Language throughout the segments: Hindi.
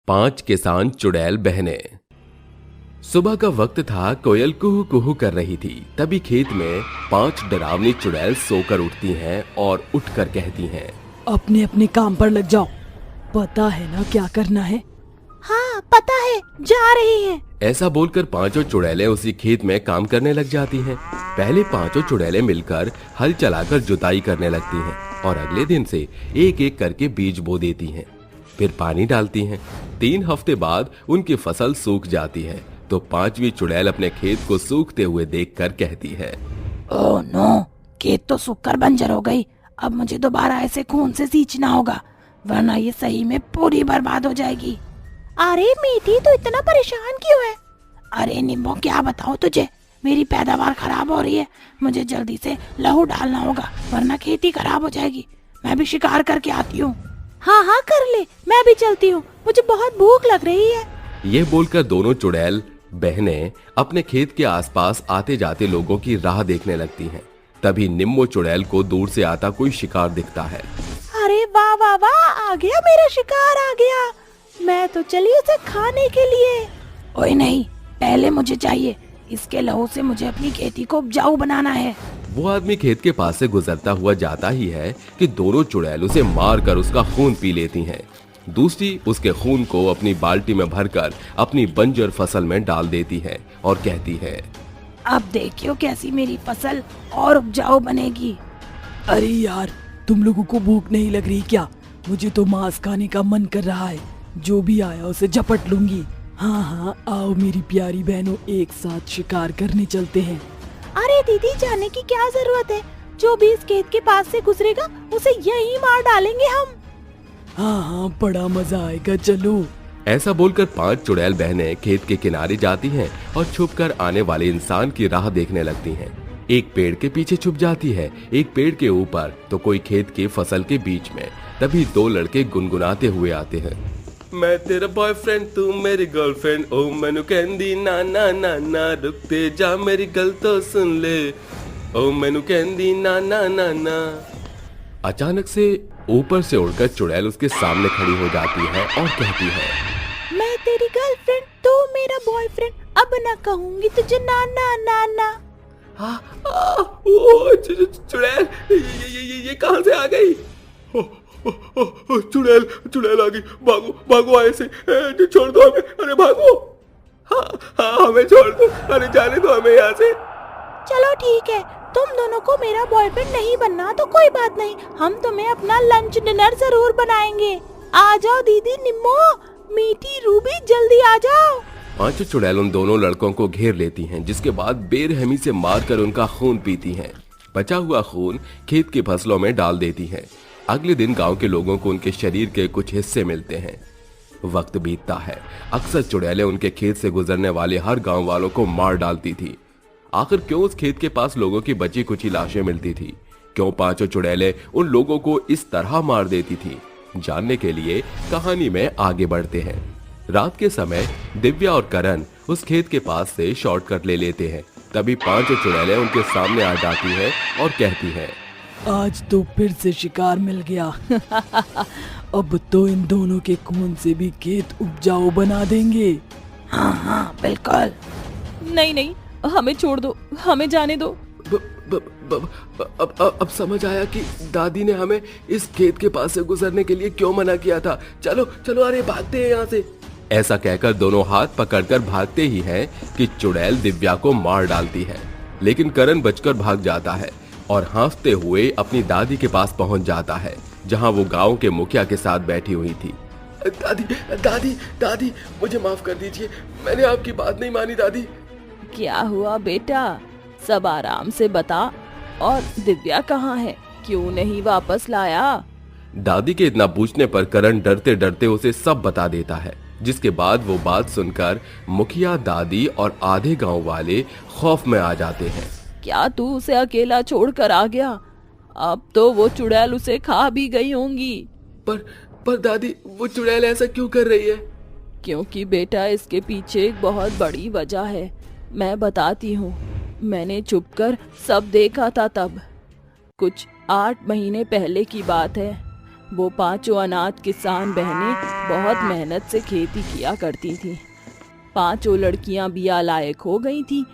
5 किसान चुड़ैल बहनें। सुबह का वक्त था। कोयल कुहू कुहू कर रही थी। तभी खेत में 5 डरावनी चुड़ैल सोकर उठती हैं और उठकर कहती हैं, अपने अपने काम पर लग जाओ। पता है ना क्या करना है? हाँ पता है, जा रही है। ऐसा बोलकर 5 चुड़ैलें उसी खेत में काम करने लग जाती हैं। पहले 5 चुड़ैलें मिलकर हल चलाकर जुताई करने लगती हैं और अगले दिन से एक एक करके बीज बो देती हैं। फिर पानी डालती हैं। 3 हफ्ते बाद उनकी फसल सूख जाती है तो 5वीं चुड़ैल अपने खेत को सूखते हुए देखकर कहती है, ओह नो, खेत तो सूखकर बंजर हो गई। अब मुझे दोबारा ऐसे खून से सींचना होगा, वरना ये सही में पूरी बर्बाद हो जाएगी। अरे मीठी, तू इतना परेशान क्यों है? अरे निम्बो, क्या बताऊं तुझे, मेरी पैदावार खराब हो रही है। मुझे जल्दी से लहू डालना होगा, वरना खेती खराब हो जाएगी। मैं भी शिकार करके आती हूँ। हाँ हाँ कर ले, मैं भी चलती हूँ, मुझे बहुत भूख लग रही है। ये बोलकर दोनों चुड़ैल बहनें अपने खेत के आसपास आते जाते लोगों की राह देखने लगती हैं। तभी निम्बो चुड़ैल को दूर से आता कोई शिकार दिखता है। अरे वाह वाह वाह, आ गया मेरा शिकार, आ गया। मैं तो चली उसे खाने के लिए। ओए नहीं, पहले मुझे चाहिए, इसके लहू से मुझे अपनी खेती को उपजाऊ बनाना है। वो आदमी खेत के पास से गुजरता हुआ जाता ही है कि दोनों चुड़ैल उसे मार कर उसका खून पी लेती हैं। दूसरी उसके खून को अपनी बाल्टी में भरकर अपनी बंजर फसल में डाल देती है और कहती है, अब देखियो कैसी मेरी फसल और उपजाऊ बनेगी। अरे यार, तुम लोगों को भूख नहीं लग रही क्या? मुझे तो मांस खाने का मन कर रहा है। जो भी आया उसे झपट लूंगी। हाँ हाँ, आओ मेरी प्यारी बहनों, एक साथ शिकार करने चलते हैं। अरे दीदी, जाने की क्या जरूरत है? जो भी इस खेत के पास से गुजरेगा उसे यहीं मार डालेंगे हम। हाँ हाँ, बड़ा मजा आएगा, चलो। ऐसा बोलकर 5 चुड़ैल बहनें खेत के किनारे जाती हैं और छुपकर आने वाले इंसान की राह देखने लगती हैं। एक पेड़ के पीछे छुप जाती है, एक पेड़ के ऊपर तो कोई खेत की फसल के बीच में। तभी 2 लड़के गुनगुनाते हुए आते हैं, मैं तेरा बॉयफ्रेंड, तू मेरी गर्लफ्रेंड, ओ मैनू कहंदी ना ना ना ना, रुकते जा मेरी गल तो सुन ले, ओ मैनू कहंदी ना ना ना ना। अचानक से ऊपर से उड़कर चुड़ैल उसके सामने खड़ी हो जाती है और कहती है, मैं तेरी गर्लफ्रेंड, तू मेरा बॉयफ्रेंड, अब ना कहूंगी तुझे ना ना ना ना। चुड़ैल ये कहां से आ गई? चुड़ैल चुड़ैल आ गई, भागो भागो, ऐसे छोड़ दो हमें, अरे भागो। हाँ हमें छोड़ दो, अरे जाने दो हमें यहाँ से। चलो ठीक है, तुम दोनों को मेरा बॉयफ्रेंड नहीं बनना तो कोई बात नहीं, हम तुम्हें अपना लंच डिनर जरूर बनाएंगे। आ जाओ दीदी निम्मो, मीठी रूबी, जल्दी आ जाओ। 5 चुड़ैल उन दोनों लड़कों को घेर लेती हैं, जिसके बाद बेरहमी से मारकर उनका खून पीती हैं। बचा हुआ खून खेत की फसलों में डाल देती हैं। अगले दिन गांव के लोगों को उनके शरीर के कुछ हिस्से मिलते हैं। वक्त बीतता है। अक्सर चुड़ैलें उनके खेत से गुजरने वाले हर गांव वालों को मार डालती थी। आखिर क्यों उस खेत के पास लोगों की बची कुची लाशें मिलती थी? क्यों 5 चुड़ैलें उन लोगों को इस तरह मार देती थी? जानने के लिए कहानी में आगे बढ़ते हैं। रात के समय दिव्या और करण उस खेत के पास से शॉर्टकट ले लेते हैं। तभी 5 चुड़ैलें उनके सामने आ जाती हैं और कहती हैं, आज तो फिर से शिकार मिल गया। अब तो इन दोनों के खून से भी खेत उपजाऊ बना देंगे। हाँ हाँ बिल्कुल। नहीं नहीं, हमें छोड़ दो, हमें जाने दो। अब समझ आया कि दादी ने हमें इस खेत के पास से गुजरने के लिए क्यों मना किया था। चलो चलो, अरे भागते हैं यहाँ से। ऐसा कहकर दोनों हाथ पकड़कर भागते ही हैं कि चुड़ैल दिव्या को मार डालती है। लेकिन करण बचकर भाग जाता है और हाँफते हुए अपनी दादी के पास पहुंच जाता है, जहां वो गांव के मुखिया के साथ बैठी हुई थी। दादी दादी दादी, मुझे माफ कर दीजिए, मैंने आपकी बात नहीं मानी दादी। क्या हुआ बेटा, सब आराम से बता। और दिव्या कहाँ है, क्यों नहीं वापस लाया? दादी के इतना पूछने पर करण डरते डरते उसे सब बता देता है, जिसके बाद वो बात सुनकर मुखिया, दादी और आधे गांव वाले खौफ में आ जाते हैं। क्या तू उसे अकेला छोड़कर आ गया? अब तो वो चुड़ैल उसे खा भी गई होंगी। पर दादी, वो चुड़ैल ऐसा क्यों कर रही है? क्योंकि बेटा, इसके पीछे एक बहुत बड़ी वजह है। मैं बताती हूँ। मैंने छुपकर सब देखा था। तब कुछ 8 महीने पहले की बात है। वो पांचों अनाथ किसान बहनें बहुत मेहनत से खेती किया करती थी। पांचों लड़कियां बिया लायक हो गई थी।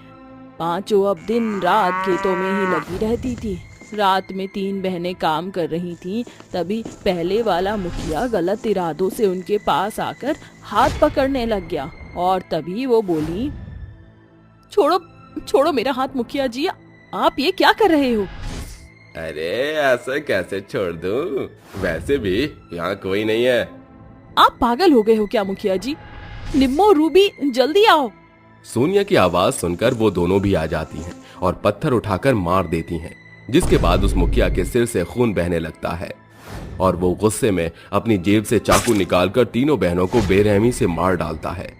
पांचों अब दिन रात खेतों में ही लगी रहती थी। रात में 3 बहनें काम कर रही थीं, तभी पहले वाला मुखिया गलत इरादों से उनके पास आकर हाथ पकड़ने लग गया और तभी वो बोली, छोड़ो छोड़ो मेरा हाथ मुखिया जी, आप ये क्या कर रहे हो? अरे ऐसा कैसे छोड़ दूं? वैसे भी यहाँ कोई नहीं है। आप पागल हो गए हो क्या मुखिया जी? निम्मो, रूबी, जल्दी आओ। सोनिया की आवाज सुनकर वो दोनों भी आ जाती हैं और पत्थर उठाकर मार देती हैं, जिसके बाद उस मुखिया के सिर से खून बहने लगता है और वो गुस्से में अपनी जेब से चाकू निकालकर तीनों बहनों को बेरहमी से मार डालता है।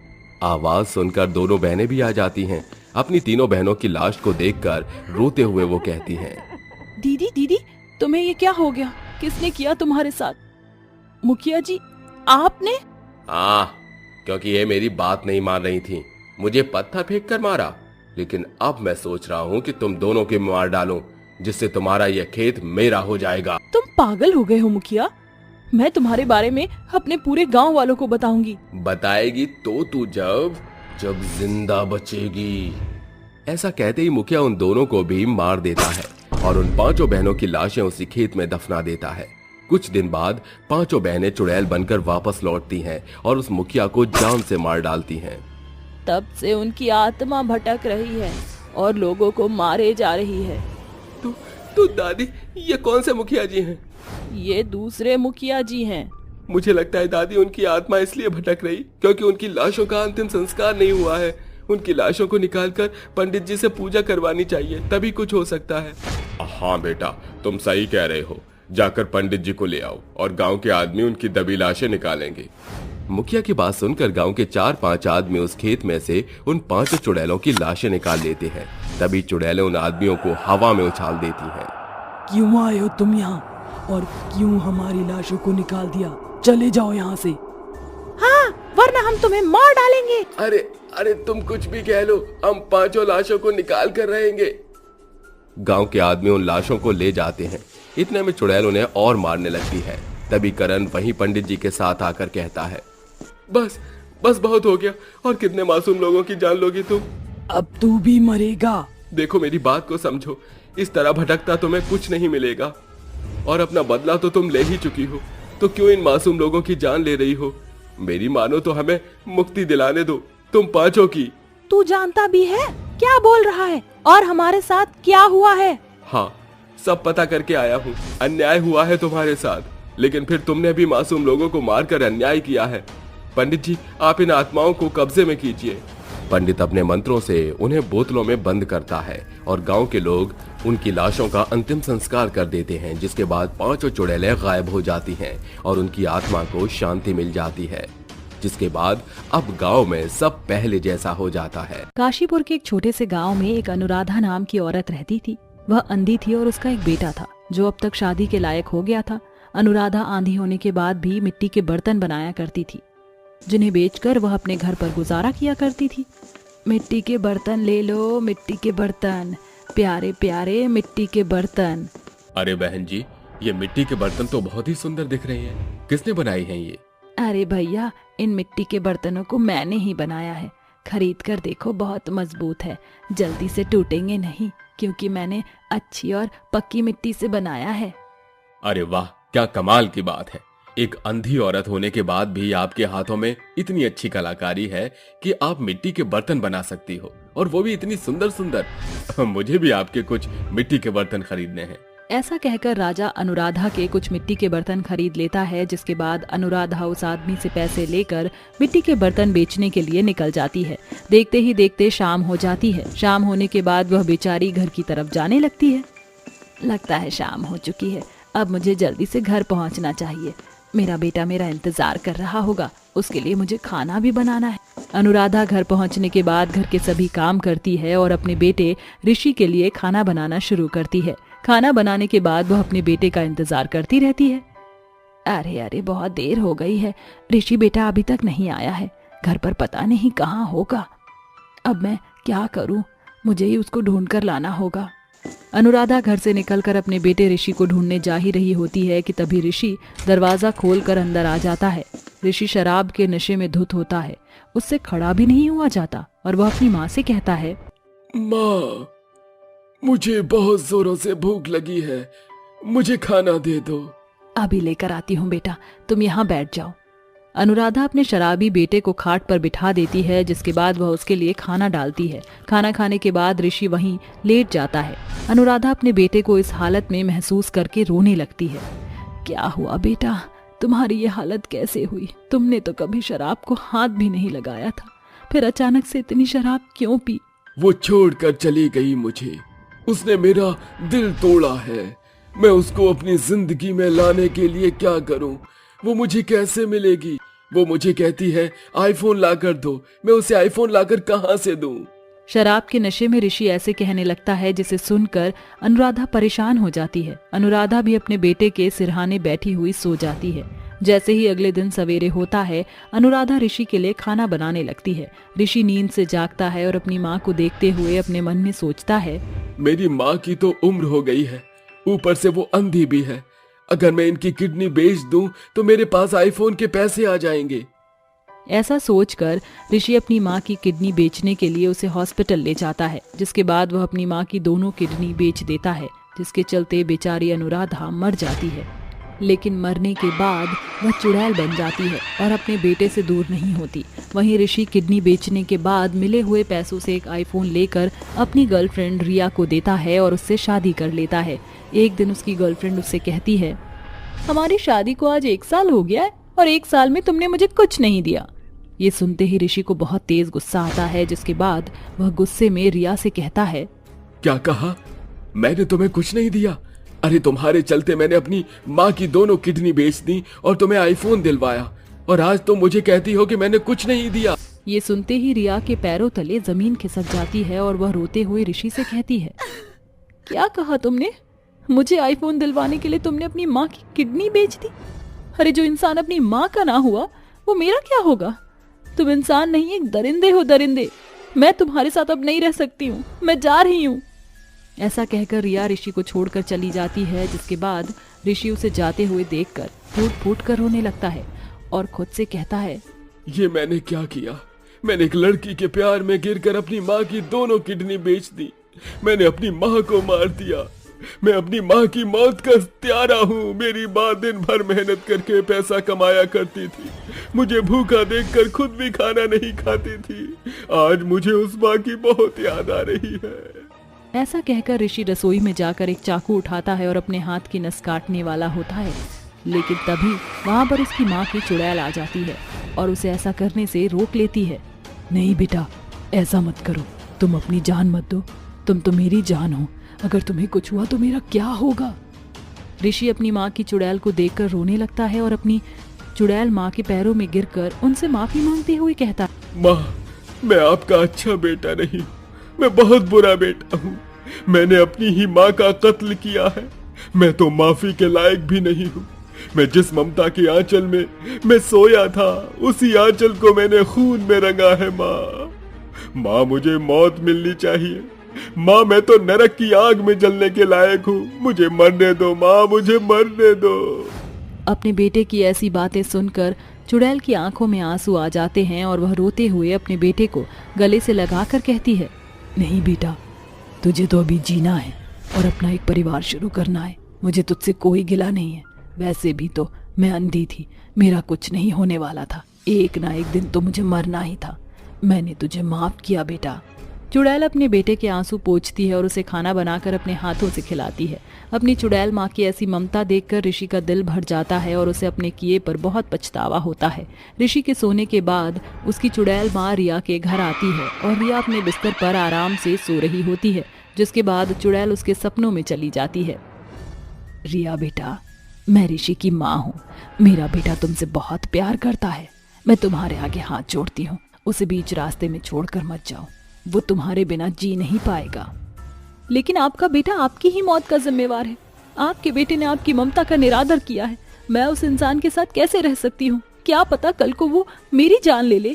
आवाज सुनकर दोनों बहनें भी आ जाती हैं। अपनी तीनों बहनों की लाश को देखकर रोते हुए वो कहती हैं, दीदी दीदी, तुम्हें ये क्या हो गया? किसने किया तुम्हारे साथ? मुखिया जी, आपने? क्योंकि ये मेरी बात नहीं मान रही थी, मुझे पत्थर फेंक कर मारा। लेकिन अब मैं सोच रहा हूँ कि तुम दोनों के मार डालूं, जिससे तुम्हारा यह खेत मेरा हो जाएगा। तुम पागल हो गए हो मुखिया। मैं तुम्हारे बारे में अपने पूरे गांव वालों को बताऊंगी। बताएगी तो तू जब जिंदा बचेगी। ऐसा कहते ही मुखिया उन दोनों को भी मार देता है और उन पांचों बहनों की लाशें उसी खेत में दफना देता है। कुछ दिन बाद पांचों बहनें चुड़ैल बनकर वापस लौटती हैं और उस मुखिया को जान से मार डालती हैं। तब से उनकी आत्मा भटक रही है और लोगों को मारे जा रही है। तो दादी, ये कौन से मुखिया जी हैं? ये दूसरे मुखिया जी हैं। मुझे लगता है दादी, उनकी आत्मा इसलिए भटक रही क्योंकि उनकी लाशों का अंतिम संस्कार नहीं हुआ है। उनकी लाशों को निकालकर पंडित जी से पूजा करवानी चाहिए, तभी कुछ हो सकता है। हाँ बेटा, तुम सही कह रहे हो। जाकर पंडित जी को ले आओ और गांव के आदमी उनकी दबी लाशें निकालेंगे। मुखिया की बात सुनकर गांव के 4-5 आदमी उस खेत में से उन 5 चुड़ैलों की लाशें निकाल लेते हैं। तभी चुड़ैलें उन आदमियों को हवा में उछाल देती हैं। क्यों आए हो तुम यहाँ और क्यों हमारी लाशों को निकाल दिया? चले जाओ यहाँ से। हाँ, वरना हम तुम्हें मार डालेंगे। अरे तुम कुछ भी कह लो, हम 5 लाशों को निकाल कर रहेंगे। गांव के आदमी उन लाशों को ले जाते हैं। इतने में चुड़ैल उन्हें और मारने लगती है। तभी करण वहीं पंडित जी के साथ आकर कहता है, बस बहुत हो गया। और कितने मासूम लोगों की जान लोगी तुम? अब तू भी मरेगा। देखो, मेरी बात को समझो। इस तरह भटकता तुम्हें कुछ नहीं मिलेगा और अपना बदला तो तुम ले ही चुकी हो, तो क्यों इन मासूम लोगों की जान ले रही हो? मेरी मानो तो हमें मुक्ति दिलाने दो, तुम 5 की। तू जानता भी है क्या बोल रहा है और हमारे साथ क्या हुआ है? हाँ, सब पता करके आया हूँ। अन्याय हुआ है तुम्हारे साथ, लेकिन फिर तुमने भी मासूम लोगों को मारकर अन्याय किया है। पंडित जी, आप इन आत्माओं को कब्जे में कीजिए। पंडित अपने मंत्रों से उन्हें बोतलों में बंद करता है और गांव के लोग उनकी लाशों का अंतिम संस्कार कर देते हैं, जिसके बाद 5 चुड़ैलें गायब हो जाती हैं और उनकी आत्मा को शांति मिल जाती है। जिसके बाद अब गांव में सब पहले जैसा हो जाता है। काशीपुर के एक छोटे से गांव में एक अनुराधा नाम की औरत रहती थी। वह अंधी थी और उसका एक बेटा था जो अब तक शादी के लायक हो गया था। अनुराधा आंधी होने के बाद भी मिट्टी के बर्तन बनाया करती थी, जिन्हें बेचकर वह अपने घर पर गुजारा किया करती थी। मिट्टी के बर्तन ले लो, मिट्टी के बर्तन, प्यारे प्यारे मिट्टी के बर्तन। अरे बहन जी, ये मिट्टी के बर्तन तो बहुत ही सुंदर दिख रहे हैं। किसने बनाई हैं ये? अरे भैया, इन मिट्टी के बर्तनों को मैंने ही बनाया है। खरीद कर देखो, बहुत मजबूत है, जल्दी से टूटेंगे नहीं, क्योंकि मैंने अच्छी और पक्की मिट्टी से बनाया है। अरे वाह, क्या कमाल की बात है। एक अंधी औरत होने के बाद भी आपके हाथों में इतनी अच्छी कलाकारी है कि आप मिट्टी के बर्तन बना सकती हो, और वो भी इतनी सुंदर सुंदर। मुझे भी आपके कुछ मिट्टी के बर्तन खरीदने हैं। ऐसा कहकर राजा अनुराधा के कुछ मिट्टी के बर्तन खरीद लेता है, जिसके बाद अनुराधा उस आदमी से पैसे लेकर मिट्टी के बर्तन बेचने के लिए निकल जाती है। देखते ही देखते शाम हो जाती है। शाम होने के बाद वह बेचारी घर की तरफ जाने लगती है। लगता है शाम हो चुकी है, अब मुझे जल्दी से घर पहुंचना चाहिए। मेरा बेटा मेरा इंतजार कर रहा होगा, उसके लिए मुझे खाना भी बनाना है। अनुराधा घर पहुंचने के बाद घर के सभी काम करती है और अपने बेटे ऋषि के लिए खाना बनाना शुरू करती है। खाना बनाने के बाद वह अपने बेटे का इंतजार करती रहती है। अरे बहुत देर हो गई है, ऋषि बेटा अभी तक नहीं आया है। घर पर पता नहीं कहाँ होगा। अब मैं क्या करूं? मुझे ही उसको ढूंढ कर लाना होगा। अनुराधा घर से निकलकर अपने बेटे ऋषि को ढूंढने जा ही रही होती है कि तभी ऋषि दरवाजा खोलकर अंदर आ जाता है। ऋषि शराब के नशे में धुत होता है, उससे खड़ा भी नहीं हुआ जाता और वह अपनी माँ से कहता है, माँ, मुझे बहुत जोरों से भूख लगी है, मुझे खाना दे दो। अभी लेकर आती हूँ बेटा, तुम यहाँ बैठ जाओ। अनुराधा अपने शराबी बेटे को खाट पर बिठा देती है, जिसके बाद वह उसके लिए खाना डालती है। खाना खाने के बाद ऋषि वहीं लेट जाता है। अनुराधा अपने बेटे को इस हालत में महसूस करके रोने लगती है। क्या हुआ बेटा, तुम्हारी ये हालत कैसे हुई? तुमने तो कभी शराब को हाथ भी नहीं लगाया था, फिर अचानक से इतनी शराब क्यों पी? वो छोड़कर चली गई मुझे, उसने मेरा दिल तोड़ा है। मैं उसको अपनी जिंदगी में लाने के लिए क्या करूं? वो मुझे कैसे मिलेगी? वो मुझे कहती है आईफोन लाकर दो, मैं उसे आईफोन लाकर कहां से दूं? शराब के नशे में ऋषि ऐसे कहने लगता है जिसे सुनकर अनुराधा परेशान हो जाती है। अनुराधा भी अपने बेटे के सिरहाने बैठी हुई सो जाती है। जैसे ही अगले दिन सवेरे होता है, अनुराधा ऋषि के लिए खाना बनाने लगती है। ऋषि नींद से जागता है और अपनी माँ को देखते हुए अपने मन में सोचता है, मेरी माँ की तो उम्र हो गई है, ऊपर से वो अंधी भी है। अगर मैं इनकी किडनी बेच दूं तो मेरे पास आईफोन के पैसे आ जाएंगे। ऐसा सोचकर ऋषि अपनी माँ की किडनी बेचने के लिए उसे हॉस्पिटल ले जाता है, जिसके बाद वह अपनी माँ की दोनों किडनी बेच देता है, जिसके चलते बेचारी अनुराधा मर जाती है। लेकिन मरने के बाद वह चुड़ैल बन जाती है और अपने बेटे से दूर नहीं होती। वहीं ऋषि किडनी बेचने के बाद मिले हुए पैसों से एक आईफोन लेकर अपनी गर्लफ्रेंड रिया को देता है और उससे शादी कर लेता है। एक दिन उसकी गर्लफ्रेंड उससे कहती है, हमारी शादी को आज 1 साल हो गया है और 1 साल में तुमने मुझे कुछ नहीं दिया। ये सुनते ही ऋषि को बहुत तेज गुस्सा आता है, जिसके बाद वह गुस्से में रिया से कहता है, क्या कहा? मैंने तुम्हें कुछ नहीं दिया? अरे तुम्हारे चलते मैंने अपनी माँ की दोनों किडनी बेच दी और तुम्हें आईफोन दिलवाया, और आज तुम मुझे कहती हो कि मैंने कुछ नहीं दिया। ये सुनते ही रिया के पैरों तले जमीन खिसक जाती है और वह रोते हुए ऋषि से कहती है, क्या कहा तुमने? मुझे आईफोन दिलवाने के लिए तुमने अपनी माँ की किडनी बेच दी? अरे जो इंसान अपनी माँ का ना हुआ वो मेरा क्या होगा? तुम इंसान नहीं, एक दरिंदे हो, दरिंदे। मैं तुम्हारे साथ अब नहीं रह सकती हूँ, मैं जा रही हूँ। ऐसा कहकर रिया ऋषि को छोड़कर चली जाती है, जिसके बाद ऋषि उसे जाते हुए देखकर फूट फूट कर रोने लगता है और खुद से कहता है, ये मैंने क्या किया? मैंने एक लड़की के प्यार में गिरकर अपनी माँ की दोनों किडनी बेच दी। मैंने अपनी माँ को मार दिया। मैं अपनी माँ की मौत का त्यारा हूँ। मेरी माँ दिन भर मेहनत करके पैसा कमाया करती थी, मुझे भूखा देखकर खुद भी खाना नहीं खाती थी। आज मुझे उस माँ की बहुत याद आ रही है। ऐसा कहकर ऋषि रसोई में जाकर एक चाकू उठाता है और अपने हाथ की नस काटने वाला होता है, लेकिन तभी वहाँ पर उसकी माँ की चुड़ैल आ जाती है और उसे ऐसा करने से रोक लेती है। नहीं बेटा, ऐसा मत करो, तुम अपनी जान मत दो, तुम तो मेरी जान हो। अगर तुम्हें कुछ हुआ तो मेरा क्या होगा? ऋषि अपनी माँ की चुड़ैल को देखकर रोने लगता है और अपनी चुड़ैल माँ के पैरों में गिरकर उनसे माफी मांगते हुए कहता, माँ, मैं आपका अच्छा बेटा नहीं हूँ, मैं बहुत बुरा बेटा हूँ। मैंने अपनी ही माँ का कत्ल किया है। मैं तो माफी के लायक भी नहीं हूँ। मैं जिस ममता के आंचल में मैं सोया था, उसी आंचल को मैंने खून में रंगा है। माँ, मुझे मौत मिलनी चाहिए। माँ, मैं तो नरक की आग में जलने के लायक हूँ। मुझे मरने दो माँ, मुझे मरने दो। अपने बेटे की ऐसी बातें सुनकर चुड़ैल की आंखों में आंसू आ जाते हैं और वह रोते हुए अपने बेटे को गले से लगाकर कहती है, नहीं बेटा, तुझे तो अभी जीना है और अपना एक परिवार शुरू करना है। मुझे तुझसे कोई गिला नहीं है। वैसे भी तो मैं अंधी थी, मेरा कुछ नहीं होने वाला था। एक ना एक दिन तो मुझे मरना ही था। मैंने तुझे माफ किया बेटा। चुड़ैल अपने बेटे के आंसू पोंछती है और उसे खाना बनाकर अपने हाथों से खिलाती है। अपनी चुड़ैल माँ की ऐसी ममता देखकर ऋषि का दिल भर जाता है और उसे अपने किए पर बहुत पछतावा होता है। ऋषि के सोने के बाद उसकी चुड़ैल माँ रिया के घर आती है और रिया अपने बिस्तर पर आराम से सो रही होती है, जिसके बाद चुड़ैल उसके सपनों में चली जाती है। रिया बेटा, मैं ऋषि की माँ हूँ। मेरा बेटा तुमसे बहुत प्यार करता है। मैं तुम्हारे आगे हाथ जोड़ती हूँ, उसे बीच रास्ते में छोड़कर मत जाओ। वो तुम्हारे बिना जी नहीं पाएगा। लेकिन आपका बेटा आपकी ही मौत का जिम्मेवार है। आपके बेटे ने आपकी ममता का निरादर किया है। मैं उस इंसान के साथ कैसे रह सकती हूँ? क्या पता कल को वो मेरी जान ले ले।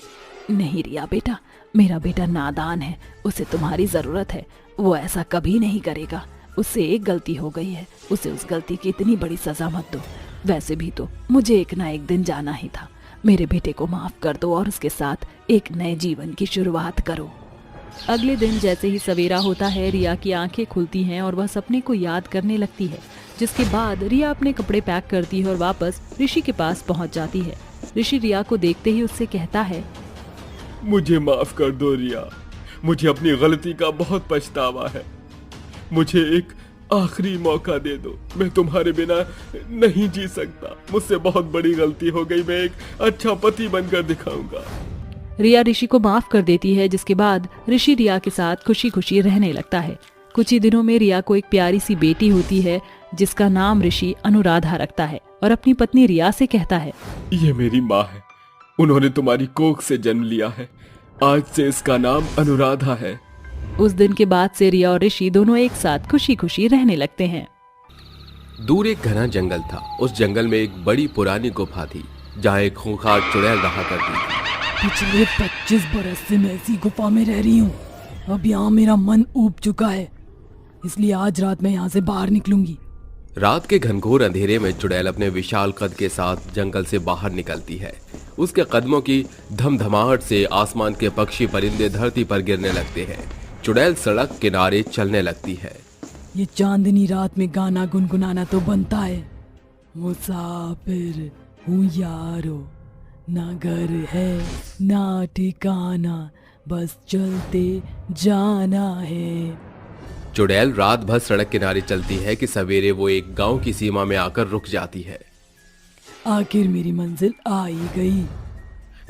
नहीं रिया बेटा, मेरा बेटा नादान है, उसे तुम्हारी जरूरत है। वो ऐसा कभी नहीं करेगा। उससे एक गलती हो गई है, उसे उस गलती की इतनी बड़ी सजा मत दो। वैसे भी तो मुझे एक ना एक दिन जाना ही था। मेरे बेटे को माफ कर दो और उसके साथ एक नए जीवन की शुरुआत करो। अगले दिन जैसे ही सवेरा होता है, रिया की आंखें खुलती हैं और वह सपने को याद करने लगती है। जिसके बाद रिया अपने कपड़े पैक करती है और वापस ऋषि के पास पहुंच जाती है। ऋषि रिया को देखते ही उससे कहता है, मुझे माफ कर दो रिया, मुझे अपनी गलती का बहुत पछतावा है। मुझे एक आखिरी मौका दे दो, मैं तुम्हारे बिना नहीं जी सकता। मुझसे बहुत बड़ी गलती हो गई, मैं एक अच्छा पति बनकर दिखाऊंगा। रिया ऋषि को माफ कर देती है, जिसके बाद ऋषि रिया के साथ खुशी खुशी रहने लगता है। कुछ ही दिनों में रिया को एक प्यारी सी बेटी होती है जिसका नाम ऋषि अनुराधा रखता है और अपनी पत्नी रिया से कहता है, ये मेरी माँ है, उन्होंने तुम्हारी कोख से जन्म लिया है, आज से इसका नाम अनुराधा है। उस दिन के बाद से रिया और ऋषि दोनों एक साथ खुशी खुशी रहने लगते हैं। दूर एक घना जंगल था। उस जंगल में एक बड़ी पुरानी गुफा थी जहाँ एक खूंखार चुड़ैल रहा करती थी। पिछले 25 बरस से मैं इसी गुफा में रह रही हूँ। अब यहाँ मेरा मन ऊब चुका है, इसलिए आज रात मैं यहाँ से बाहर निकलूंगी। रात के घनघोर अंधेरे में चुड़ैल अपने विशाल कद के साथ जंगल से बाहर निकलती है। उसके कदमों की धमधमाहट से आसमान के पक्षी परिंदे धरती पर गिरने लगते हैं। चुड़ैल सड़क किनारे चलने लगती है। ये चांदनी रात में गाना गुनगुनाना तो बनता है। मुसाफिर हूँ यारो, ना घर है ना ठिकाना, बस चलते जाना है। चुड़ैल रात भर सड़क किनारे चलती है कि सवेरे वो एक गांव की सीमा में आकर रुक जाती है। आखिर मेरी मंजिल आ ही गई।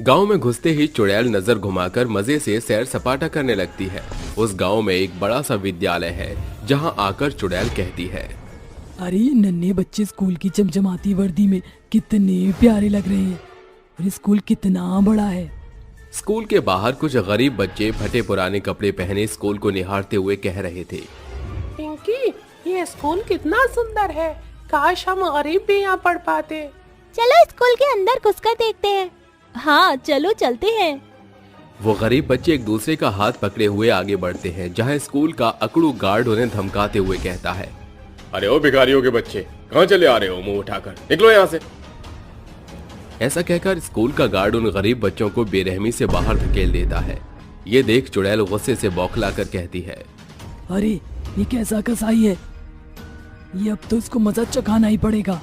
गांव में घुसते ही चुड़ैल नजर घुमाकर मजे से सैर सपाटा करने लगती है। उस गांव में एक बड़ा सा विद्यालय है जहां आकर चुड़ैल कहती है, अरे ये नन्हे बच्चे स्कूल की चमचमाती वर्दी में कितने प्यारे लग रहे हैं और स्कूल कितना बड़ा है। स्कूल के बाहर कुछ गरीब बच्चे फटे पुराने कपड़े पहने स्कूल को निहारते हुए कह रहे थे, पिंकी, ये स्कूल कितना सुंदर है, काश हम गरीब भी यहाँ पढ़ पाते। चलो स्कूल के अंदर घुसकर देखते हैं। हाँ चलो चलते हैं। वो गरीब बच्चे एक दूसरे का हाथ पकड़े हुए आगे बढ़ते हैं, जहां स्कूल का अकड़ू गार्ड उन्हें धमकाते हुए कहता है, अरे ओ भिखारियों के बच्चे, कहाँ चले आ रहे हो, मुंह उठाकर निकलो यहाँ से। ऐसा कहकर स्कूल का गार्ड उन गरीब बच्चों को बेरहमी से बाहर धकेल देता है। ये देख चुड़ैल गुस्से से बौखलाकर कहती है, अरे ये कैसा कसाई है, ये अब तो इसको मजा चखाना ही पड़ेगा।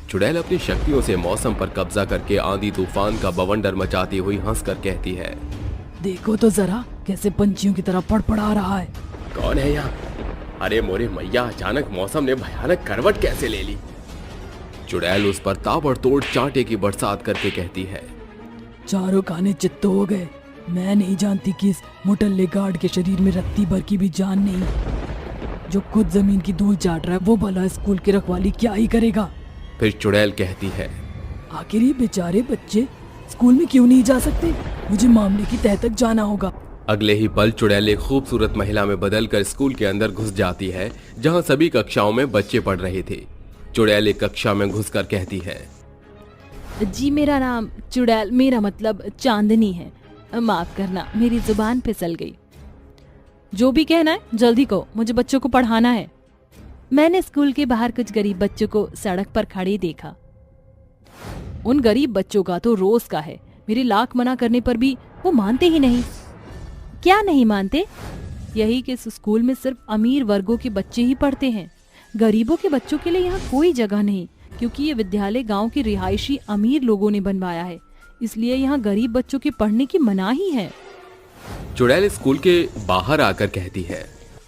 चुड़ैल अपनी शक्तियों से मौसम पर कब्जा करके आंधी तूफान का बवंडर मचाती हुई हंसकर कहती है, देखो तो जरा कैसे पंछियों की तरह फड़फड़ा रहा है। कौन है यहाँ? अरे मोरे मैया, अचानक मौसम ने भयानक करवट कैसे ले ली? चुड़ैल उस पर ताबड़तोड़ चांटे की बरसात करके कहती है, चारों खाने चित्त हो गए। मैं नहीं जानती कि इस मुटल्ले गार्ड के शरीर में रत्ती भर की भी जान नहीं। जो खुद जमीन की धूल चाट रहा है वो भला स्कूल की रखवाली क्या ही करेगा। फिर चुड़ैल कहती है, आखिर ये बेचारे बच्चे स्कूल में क्यों नहीं जा सकते? मुझे मामले की तह तक जाना होगा। अगले ही पल चुड़ैल एक खूबसूरत महिला में बदलकर स्कूल के अंदर घुस जाती है, जहां सभी कक्षाओं में बच्चे पढ़ रहे थे। चुड़ैल एक कक्षा में घुसकर कहती है, जी मेरा नाम चुड़ैल, मेरा मतलब चांदनी है। माफ करना, मेरी जुबान फिसल गई। जो भी कहना है जल्दी कहो, मुझे बच्चों को पढ़ाना है। मैंने स्कूल के बाहर कुछ गरीब बच्चों को सड़क पर खड़े देखा। उन गरीब बच्चों का तो रोज का है, मेरे लाख मना करने पर भी वो मानते ही नहीं। क्या नहीं मानते? यही कि इस स्कूल में सिर्फ अमीर वर्गों के बच्चे ही पढ़ते हैं। गरीबों के बच्चों के लिए यहाँ कोई जगह नहीं, क्योंकि ये विद्यालय गांव के रिहायशी अमीर लोगों ने बनवाया है, इसलिए यहाँ गरीब बच्चों के पढ़ने की मनाही है। चुड़ैल स्कूल के बाहर आकर कहती है,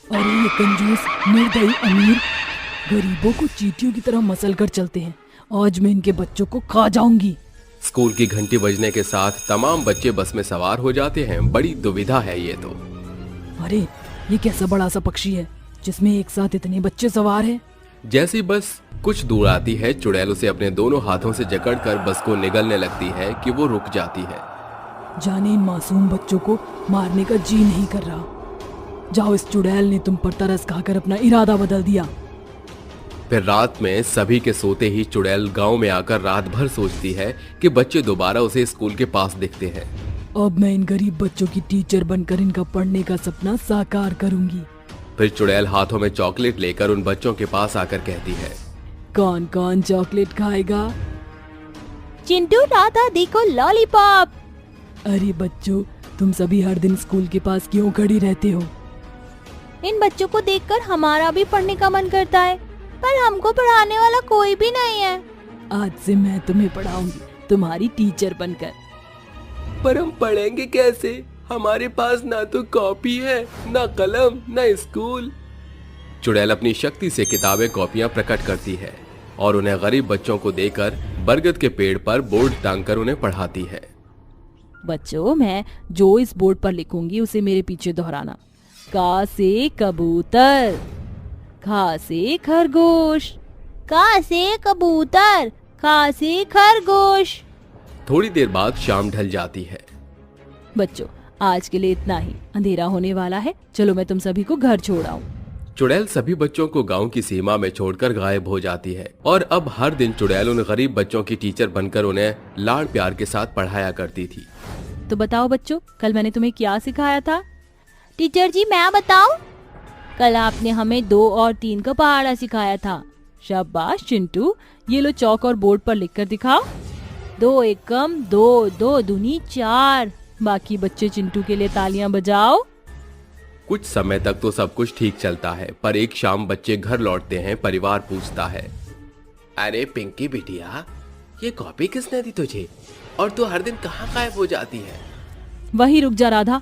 अरे ये कंजूस निर्दयी अमीर गरीबों को चींटियों की तरह मसल कर चलते हैं। आज मैं इनके बच्चों को खा जाऊंगी। स्कूल की घंटी बजने के साथ तमाम बच्चे बस में सवार हो जाते हैं। बड़ी दुविधा है ये तो। अरे ये कैसा बड़ा सा पक्षी है जिसमें एक साथ इतने बच्चे सवार हैं? जैसी बस कुछ दूर आती है, चुड़ैल उसे अपने दोनों हाथों से जकड़कर बस को निगलने लगती है कि वो रुक जाती है। जाने इन मासूम बच्चों को मारने का जी नहीं कर रहा। जाओ, इस चुड़ैल ने तुम पर तरस खाकर अपना इरादा बदल दिया। फिर रात में सभी के सोते ही चुड़ैल गांव में आकर रात भर सोचती है कि बच्चे दोबारा उसे स्कूल के पास दिखते हैं। अब मैं इन गरीब बच्चों की टीचर बनकर इनका पढ़ने का सपना साकार करूंगी। फिर चुड़ैल हाथों में चॉकलेट लेकर उन बच्चों के पास आकर कहती है, कौन कौन चॉकलेट खाएगा? चिंटू, राधा, देखो लॉलीपॉप। अरे बच्चों, तुम सभी हर दिन स्कूल के पास क्यों खड़ी रहते हो? इन बच्चों को देखकर हमारा भी पढ़ने का मन करता है, पर हमको पढ़ाने वाला कोई भी नहीं है। आज से मैं तुम्हें पढ़ाऊंगी, तुम्हारी टीचर बनकर। पर हम पढ़ेंगे कैसे? हमारे पास ना तो कॉपी है, ना कलम, ना स्कूल। चुड़ैल अपनी शक्ति से किताबें कॉपियां प्रकट करती है और उन्हें गरीब बच्चों को देकर बरगद के पेड़ पर बोर्ड टांगकर उन्हें पढ़ाती है। बच्चों, मैं जो इस बोर्ड पर लिखूंगी उसे मेरे पीछे दोहराना। का से कबूतर, खा से खरगोश, का से कबूतर, खा से खरगोश। थोड़ी देर बाद शाम ढल जाती है। बच्चों, आज के लिए इतना ही, अंधेरा होने वाला है, चलो मैं तुम सभी को घर छोड़ आऊं। चुड़ैल सभी बच्चों को गांव की सीमा में छोड़कर गायब हो जाती है और अब हर दिन चुड़ैल उन गरीब बच्चों की टीचर बनकर उन्हें लाड़ प्यार के साथ पढ़ाया करती थी। तो बताओ बच्चों, कल मैंने तुम्हें क्या सिखाया था? टीचर जी, मैं बताऊं? कल आपने हमें 2 और 3 का पहाड़ा सिखाया था। शाबाश चिंटू, ये लो चौक और बोर्ड पर लिखकर दिखाओ। 2 एकम 2, 2 दूनी 4। बाकी बच्चे चिंटू के लिए तालियां बजाओ। कुछ समय तक तो सब कुछ ठीक चलता है, पर एक शाम बच्चे घर लौटते हैं। परिवार पूछता है, अरे पिंकी बिटिया, ये कॉपी किसने दी तुझे और तू हर दिन कहाँ गायब हो जाती है? वही रुक जा राधा,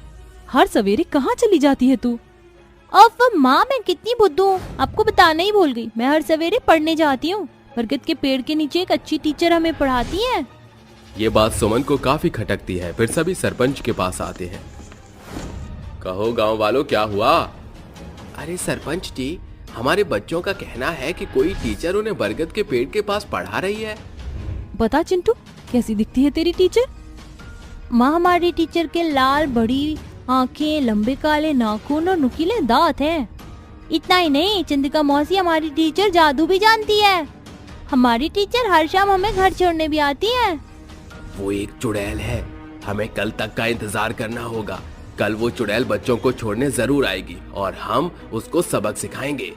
हर सवेरे कहाँ चली जाती है तू? अब माँ, मैं कितनी बुद्धू हूँ, आपको बताना ही भूल गई। मैं हर सवेरे पढ़ने जाती हूँ। बरगद के पेड़ के नीचे एक अच्छी टीचर हमें पढ़ाती है। ये बात सुमन को काफी खटकती है। फिर सभी सरपंच के पास आते हैं। कहो गांव वालों, क्या हुआ? अरे सरपंच जी, हमारे बच्चों का कहना है कि कोई टीचर उन्हें बरगद के पेड़ के पास पढ़ा रही है। बता चिंटू, कैसी दिखती है तेरी टीचर? माँ, हमारी टीचर के लाल बड़ी आंखें, लंबे काले नाखून और नुकीले दांत हैं। इतना ही नहीं, चंद्रिका मौसी हमारी टीचर जादू भी जानती है। हमारी टीचर हर शाम हमें घर छोड़ने भी आती है। वो एक चुड़ैल है, हमें कल तक का इंतजार करना होगा। कल वो चुड़ैल बच्चों को छोड़ने जरूर आएगी और हम उसको सबक सिखाएंगे।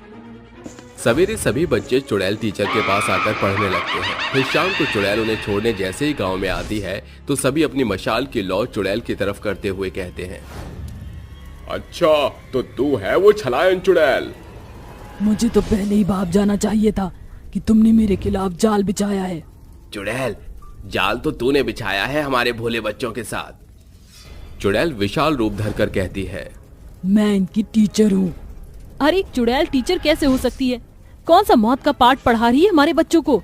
सवेरे सभी बच्चे चुड़ैल टीचर के पास आकर पढ़ने लगते हैं। फिर शाम को चुड़ैल उन्हें छोड़ने जैसे ही गांव में आती है तो सभी अपनी मशाल की लौ चुड़ैल की तरफ करते हुए कहते हैं, अच्छा तो तू है वो छलायन चुड़ैल? मुझे तो पहले ही भाप जाना चाहिए था कि तुमने मेरे खिलाफ जाल बिछाया है। चुड़ैल, जाल तो तूने बिछाया है हमारे भोले बच्चों के साथ। चुड़ैल विशाल रूप धरकर कहती है, मैं इनकी टीचर हूँ। अरे चुड़ैल टीचर कैसे हो सकती है? कौन सा मौत का पाठ पढ़ा रही है हमारे बच्चों को?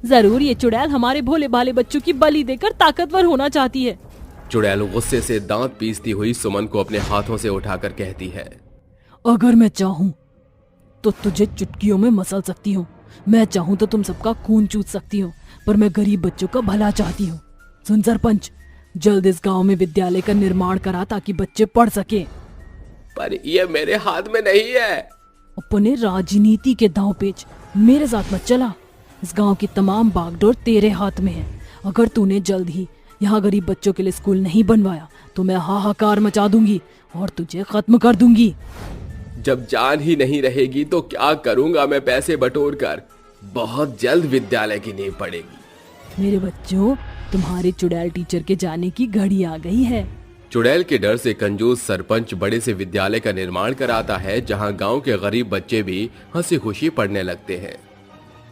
जरूर ये चुड़ैल हमारे भोले भाले बच्चों की बलि देकर ताकतवर होना चाहती है। चुड़ैल गुस्से से दांत पीसती हुई सुमन को अपने हाथों से उठाकर कहती है, अगर मैं चाहूँ तो तुझे चुटकियों में मसल सकती हूँ। मैं चाहूँ तो तुम सबका खून चूस सकती हूँ, पर मैं गरीब बच्चों का भला चाहती हूँ। सुन सरपंच, जल्द इस गांव में विद्यालय का निर्माण करा ताकि बच्चे पढ़ सके। पर ये मेरे हाथ में नहीं है। अपने राजनीति के दांव पेच मेरे साथ मत चला। इस गांव की तमाम बागडोर तेरे हाथ में है। अगर तूने जल्द ही यहाँ गरीब बच्चों के लिए स्कूल नहीं बनवाया तो मैं हाहाकार मचा दूंगी और तुझे खत्म कर दूंगी। जब जान ही नहीं रहेगी तो क्या करूंगा मैं पैसे बटोर कर? बहुत जल्द विद्यालय की नींव पड़ेगी। मेरे बच्चों, तुम्हारे चुड़ैल टीचर के जाने की घड़ी आ गई है। चुड़ैल के डर से कंजूस सरपंच बड़े से विद्यालय का निर्माण कराता है जहां गांव के गरीब बच्चे भी हंसी खुशी पढ़ने लगते हैं।